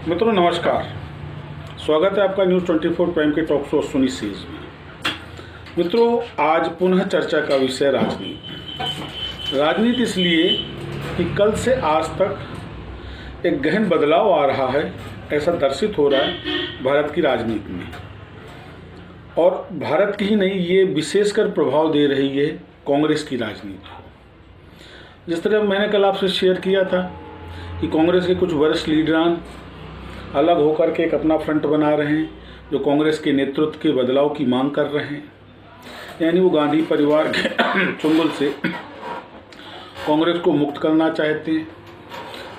मित्रों नमस्कार। स्वागत है आपका न्यूज़ 24 प्राइम के टॉक शो सुनी सीरीज में। मित्रों, आज पुनः चर्चा का विषय राजनीति। राजनीति इसलिए कि कल से आज तक एक गहन बदलाव आ रहा है, ऐसा दर्शित हो रहा है भारत की राजनीति में। और भारत की ही नहीं, ये विशेषकर प्रभाव दे रही है कांग्रेस की राजनीति को। जिस तरह मैंने कल आपसे शेयर किया था कि कांग्रेस के कुछ वरिष्ठ लीडरान अलग होकर के एक अपना फ्रंट बना रहे हैं, जो कांग्रेस के नेतृत्व के बदलाव की मांग कर रहे हैं। यानी वो गांधी परिवार के चुंगल से कांग्रेस को मुक्त करना चाहते हैं।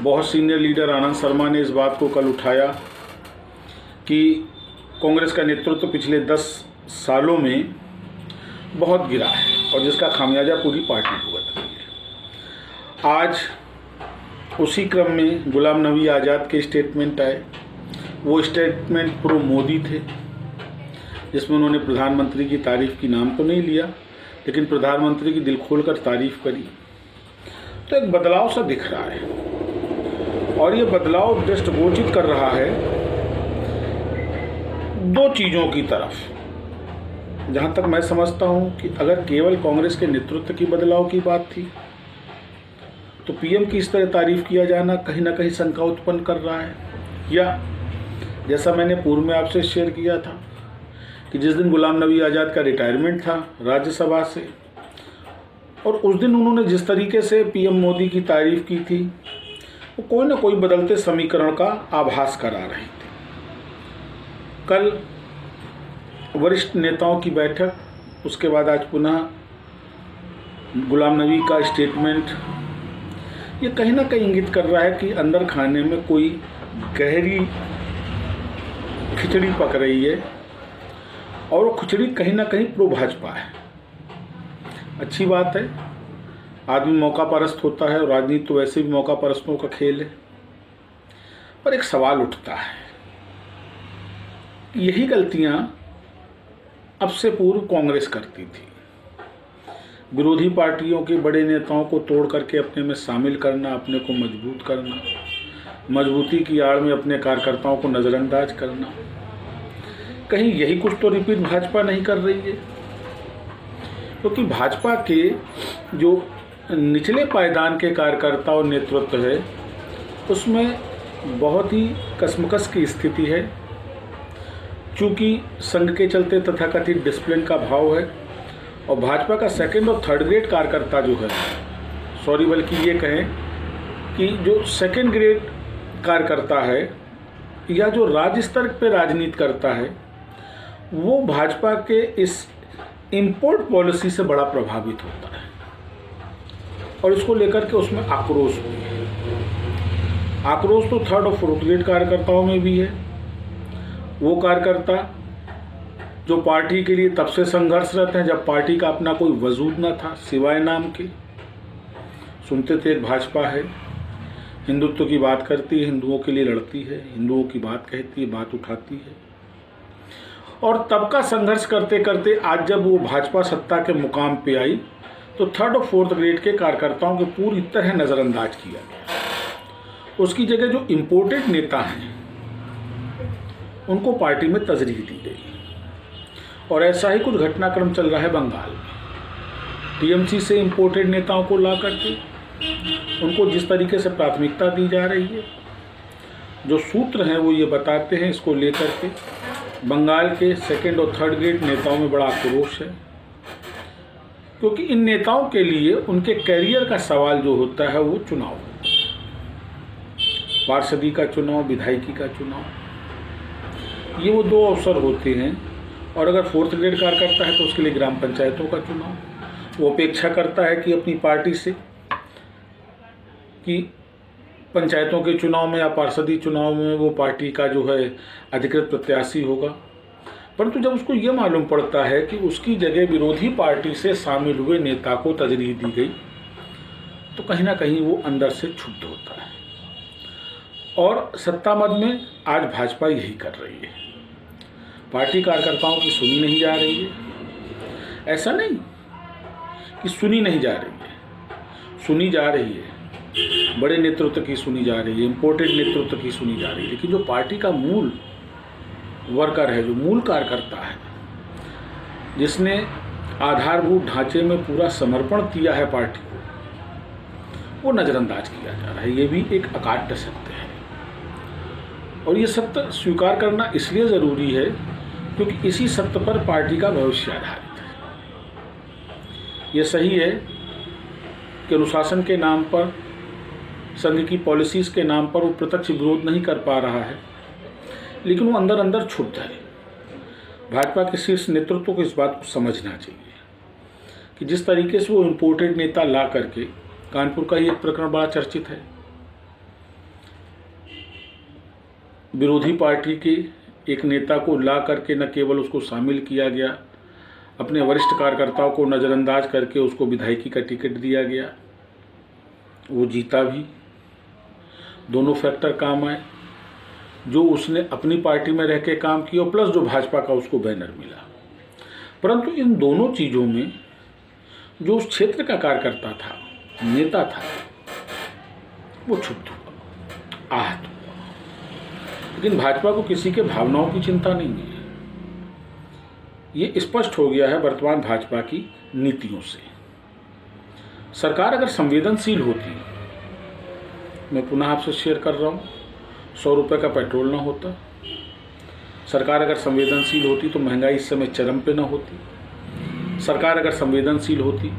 बहुत सीनियर लीडर आनंद शर्मा ने इस बात को कल उठाया कि कांग्रेस का नेतृत्व पिछले 10 सालों में बहुत गिरा है और जिसका खामियाजा पूरी पार्टी भुगत रही है। आज उसी क्रम में गुलाम नबी आज़ाद के स्टेटमेंट आए। वो स्टेटमेंट प्रो मोदी थे, जिसमें उन्होंने प्रधानमंत्री की तारीफ की नाम तो नहीं लिया, लेकिन प्रधानमंत्री की दिल खोलकर तारीफ करी। तो एक बदलाव सा दिख रहा है और ये बदलाव दृष्टिगोचर कर रहा है दो चीज़ों की तरफ। जहाँ तक मैं समझता हूँ कि अगर केवल कांग्रेस के नेतृत्व की बदलाव की बात थी तो पीएम की इस तरह तारीफ किया जाना कहीं ना कहीं शंका उत्पन्न कर रहा है। या जैसा मैंने पूर्व में आपसे शेयर किया था कि जिस दिन गुलाम नबी आज़ाद का रिटायरमेंट था राज्यसभा से, और उस दिन उन्होंने जिस तरीके से पीएम मोदी की तारीफ की थी, वो कोई ना कोई बदलते समीकरण का आभास करा रहे थे। कल वरिष्ठ नेताओं की बैठक, उसके बाद आज पुनः गुलाम नबी का स्टेटमेंट, ये कहीं ना कहीं इंगित कर रहा है कि अंदर खाने में कोई गहरी खिचड़ी पक रही है और वो खिचड़ी कहीं ना कहीं प्रो भाजपा है। अच्छी बात है, आदमी मौका परस्त होता है और राजनीति तो वैसे भी मौका परस्तों का खेल है। पर एक सवाल उठता है, यही गलतियां अब से पूर्व कांग्रेस करती थी। विरोधी पार्टियों के बड़े नेताओं को तोड़ करके अपने में शामिल करना, अपने को मजबूत करना, मजबूती की आड़ में अपने कार्यकर्ताओं को नज़रअंदाज करना। कहीं यही कुछ तो रिपीट भाजपा नहीं कर रही है? क्योंकि भाजपा के जो निचले पायदान के कार्यकर्ता और नेतृत्व है, उसमें बहुत ही कशमकश की स्थिति है। चूँकि संघ के चलते तथाकथित डिसिप्लिन का भाव है और भाजपा का सेकंड और थर्ड ग्रेड कार्यकर्ता जो है, बल्कि ये कहें कि जो सेकंड ग्रेड कार्यकर्ता है या जो राज्य स्तर पे राजनीति करता है, वो भाजपा के इस इंपोर्ट पॉलिसी से बड़ा प्रभावित होता है और इसको लेकर के उसमें आक्रोश भी है। आक्रोश तो थर्ड और फोर्थ ग्रेड कार्यकर्ताओं में भी है। वो कार्यकर्ता जो पार्टी के लिए तब से संघर्षरत हैं जब पार्टी का अपना कोई वजूद न था सिवाय नाम के। सुनते थे एक भाजपा है, हिंदुत्व की बात करती है, हिंदुओं के लिए लड़ती है, हिंदुओं की बात कहती है, बात उठाती है। और तब का संघर्ष करते करते आज जब वो भाजपा सत्ता के मुकाम पे आई तो थर्ड और फोर्थ ग्रेड के कार्यकर्ताओं को पूरी तरह नज़रअंदाज किया गया। उसकी जगह जो इम्पोर्टेड नेता हैं उनको पार्टी में तजरीह दी गई। और ऐसा ही कुछ घटनाक्रम चल रहा है बंगाल में। टीएमसी से इम्पोर्टेड नेताओं को ला करके उनको जिस तरीके से प्राथमिकता दी जा रही है, जो सूत्र हैं वो ये बताते हैं, इसको लेकर के बंगाल के सेकंड और थर्ड ग्रेड नेताओं में बड़ा आक्रोश है। क्योंकि इन नेताओं के लिए उनके कैरियर का सवाल जो होता है वो चुनाव, पार्षदी का चुनाव, विधायकी का चुनाव, ये वो दो अवसर होते हैं। और अगर फोर्थ ग्रेड कार्यकर्ता है तो उसके लिए ग्राम पंचायतों का चुनाव। वो अपेक्षा करता है कि अपनी पार्टी से कि पंचायतों के चुनाव में या पार्षदी चुनाव में वो पार्टी का जो है अधिकृत प्रत्याशी होगा। परंतु जब उसको ये मालूम पड़ता है कि उसकी जगह विरोधी पार्टी से शामिल हुए नेता को तजरीह दी गई, तो कहीं ना कहीं वो अंदर से क्षुब्ध होता है। और सत्ता मद में आज भाजपा यही कर रही है। पार्टी कार्यकर्ताओं की सुनी नहीं जा रही है। ऐसा नहीं कि सुनी नहीं जा रही है, सुनी जा रही है। बड़े नेतृत्व की सुनी जा रही है, इम्पोर्टेड नेतृत्व की सुनी जा रही है, लेकिन जो पार्टी का मूल वर्कर है, जो मूल कार्यकर्ता है, जिसने आधारभूत ढांचे में पूरा समर्पण किया है पार्टी को, वो नज़रअंदाज किया जा रहा है। ये भी एक अकाट्य सत्य है और ये सत्य स्वीकार करना इसलिए ज़रूरी है क्योंकि इसी सत्य पर पार्टी का भविष्य आधारित है। ये सही है कि अनुशासन के नाम पर, संघ की पॉलिसीज़ के नाम पर वो प्रत्यक्ष विरोध नहीं कर पा रहा है, लेकिन वो अंदर अंदर क्षुब्ध है। भाजपा के शीर्ष नेतृत्व को इस बात को समझना चाहिए कि जिस तरीके से वो इम्पोर्टेड नेता ला करके, कानपुर का ही एक प्रकरण बड़ा चर्चित है, विरोधी पार्टी के एक नेता को ला करके न केवल उसको शामिल किया गया, अपने वरिष्ठ कार्यकर्ताओं को नज़रअंदाज करके उसको विधायकी का टिकट दिया गया, वो जीता भी। दोनों फैक्टर काम आए, जो उसने अपनी पार्टी में रह के काम किया प्लस जो भाजपा का उसको बैनर मिला। परंतु इन दोनों चीज़ों में जो उस क्षेत्र का कार्यकर्ता था, नेता था, वो क्षुब्ध हुआ, आहत हुआ। लेकिन भाजपा को किसी के भावनाओं की चिंता नहीं है। ये स्पष्ट हो गया है वर्तमान भाजपा की नीतियों से। सरकार अगर संवेदनशील होती, मैं पुनः आपसे शेयर कर रहा हूँ, 100 रुपये का पेट्रोल ना होता। सरकार अगर संवेदनशील होती तो महंगाई इस समय चरम पे ना होती। सरकार अगर संवेदनशील होती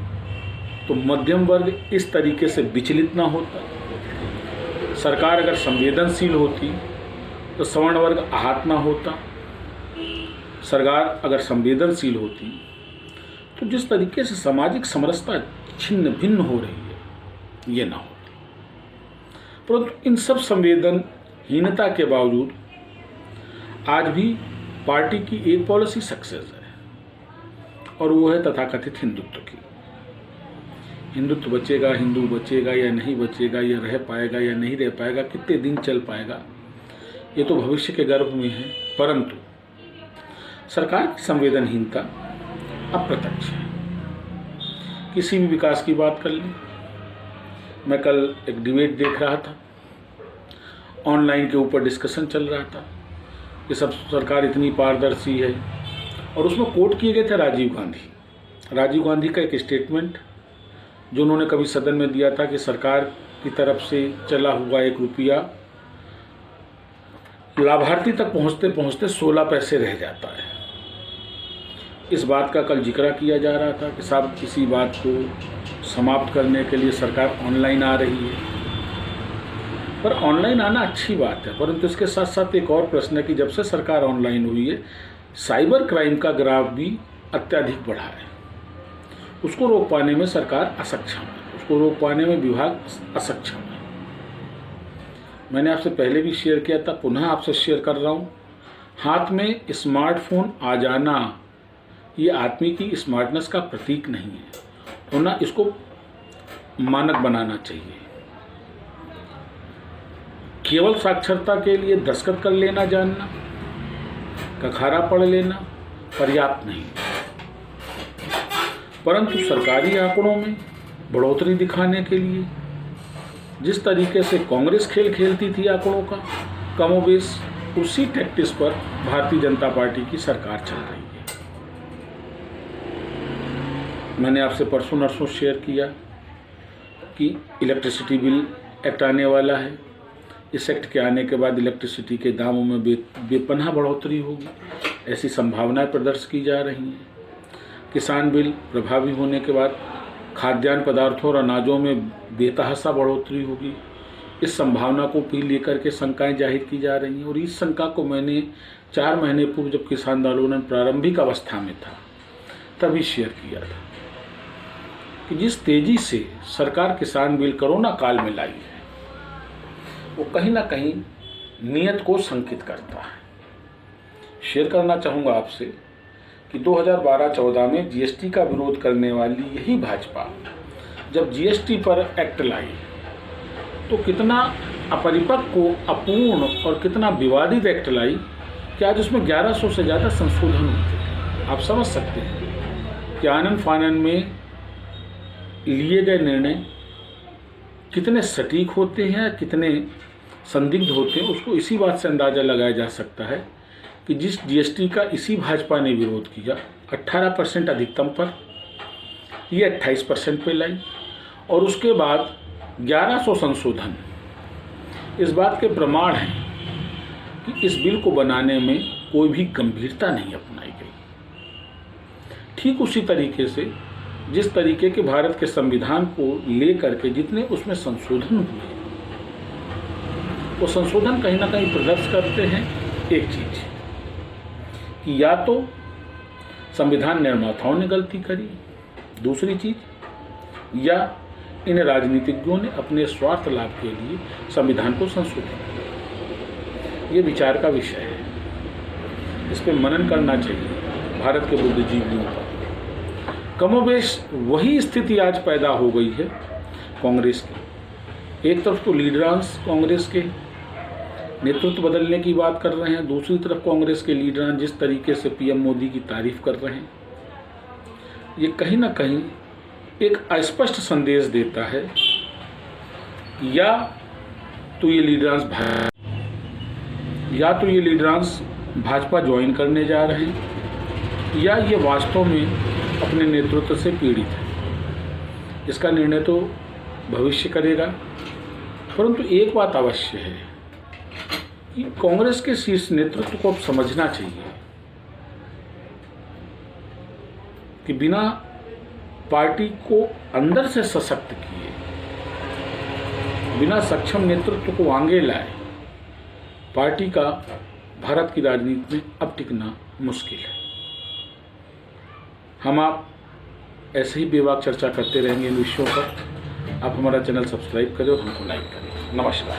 तो मध्यम वर्ग इस तरीके से विचलित ना होता। सरकार अगर संवेदनशील होती तो सवर्ण वर्ग आहत ना होता। सरकार अगर संवेदनशील होती तो जिस तरीके से सामाजिक समरसता छिन्न भिन्न हो रही है, ये ना होती। परंतु इन सब संवेदनहीनता के बावजूद आज भी पार्टी की एक पॉलिसी सक्सेस है और वो है तथाकथित हिंदुत्व की। हिंदुत्व बचेगा, हिंदू बचेगा या नहीं बचेगा, या रह पाएगा या नहीं रह पाएगा, कितने दिन चल पाएगा, ये तो भविष्य के गर्भ में है। परंतु सरकार की संवेदनहीनता अप्रत्यक्ष है। किसी भी विकास की बात कर लें, मैं कल एक डिबेट देख रहा था, ऑनलाइन के ऊपर डिस्कशन चल रहा था कि सब सरकार इतनी पारदर्शी है, और उसमें कोट किए गए थे राजीव गांधी का एक स्टेटमेंट जो उन्होंने कभी सदन में दिया था कि सरकार की तरफ से चला हुआ 1 रुपया लाभार्थी तक पहुंचते पहुंचते 16 पैसे रह जाता है। इस बात का कल जिक्र किया जा रहा था कि साहब इसी बात को समाप्त करने के लिए सरकार ऑनलाइन आ रही है। पर ऑनलाइन आना अच्छी बात है, परंतु इसके साथ साथ एक और प्रश्न है कि जब से सरकार ऑनलाइन हुई है, साइबर क्राइम का ग्राफ भी अत्यधिक बढ़ा है। उसको रोक पाने में सरकार असक्षम है, उसको रोक पाने में विभाग असक्षम है। मैंने आपसे पहले भी शेयर किया था, पुनः आपसे शेयर कर रहा हूँ, हाथ में स्मार्टफोन आ जाना ये आदमी की स्मार्टनेस का प्रतीक नहीं है, होना इसको मानक बनाना चाहिए। केवल साक्षरता के लिए दस्तखत कर लेना जानना, कखारा पढ़ लेना पर्याप्त नहीं, परंतु सरकारी आंकड़ों में बढ़ोतरी दिखाने के लिए जिस तरीके से कांग्रेस खेल खेलती थी आंकड़ों का, कमोबेश उसी टैक्टिस पर भारतीय जनता पार्टी की सरकार चल रही है। मैंने आपसे परसों नरसों शेयर किया कि इलेक्ट्रिसिटी बिल एक्ट आने वाला है। इस एक्ट के आने के बाद इलेक्ट्रिसिटी के दामों में बेपनाह बढ़ोतरी होगी, ऐसी संभावनाएं प्रदर्शित की जा रही हैं। किसान बिल प्रभावी होने के बाद खाद्यान्न पदार्थों और अनाजों में बेतहासा बढ़ोतरी होगी, इस संभावना को भी लेकर के शंकाएं जाहिर की जा रही हैं। और इस शंका को मैंने 4 महीने पूर्व जब किसान आंदोलन प्रारंभिक अवस्था में था तभी शेयर किया था कि जिस तेजी से सरकार किसान बिल कोरोना काल में लाई है, वो कहीं ना कहीं नियत को संकेत करता है। शेयर करना चाहूँगा आपसे कि 2012-14 में जीएसटी का विरोध करने वाली यही भाजपा जब जीएसटी पर एक्ट लाई तो कितना अपरिपक्व, अपूर्ण और कितना विवादित एक्ट लाई कि आज उसमें 1100 से ज़्यादा संशोधन होते। आप समझ सकते हैं कि आनन फानन में लिए गए निर्णय कितने सटीक होते हैं, कितने संदिग्ध होते हैं, उसको इसी बात से अंदाज़ा लगाया जा सकता है कि जिस जीएसटी का इसी भाजपा ने विरोध किया 18% अधिकतम पर, ये 28% पे लाई, और उसके बाद 1100 संशोधन इस बात के प्रमाण हैं कि इस बिल को बनाने में कोई भी गंभीरता नहीं अपनाई गई। ठीक उसी तरीके से जिस तरीके के भारत के संविधान को लेकर के जितने उसमें संशोधन हुए, वो संशोधन कहीं ना कहीं प्रदर्शित करते हैं एक चीज कि या तो संविधान निर्माताओं ने गलती करी, दूसरी चीज या इन राजनीतिज्ञों ने अपने स्वार्थ लाभ के लिए संविधान को संशोधित किया। ये विचार का विषय है, इस पर मनन करना चाहिए भारत के बुद्धिजीवियों पर। कमोबेश वही स्थिति आज पैदा हो गई है कांग्रेस की। एक तरफ तो लीडरांस कांग्रेस के नेतृत्व बदलने की बात कर रहे हैं, दूसरी तरफ कांग्रेस के लीडरान जिस तरीके से पीएम मोदी की तारीफ कर रहे हैं, ये कहीं ना कहीं एक अस्पष्ट संदेश देता है या तो ये लीडरांस भाजपा ज्वाइन करने जा रहे हैं या ये वास्तव में अपने नेतृत्व से पीड़ित है। इसका निर्णय तो भविष्य करेगा, परंतु एक बात अवश्य है कि कांग्रेस के शीर्ष नेतृत्व को अब समझना चाहिए कि बिना पार्टी को अंदर से सशक्त किए, बिना सक्षम नेतृत्व को आगे लाए, पार्टी का भारत की राजनीति में अब टिकना मुश्किल है। हम आप ऐसे ही बेबाक चर्चा करते रहेंगे इन विषयों पर। आप हमारा चैनल सब्सक्राइब करें और हमको लाइक करें। नमस्कार।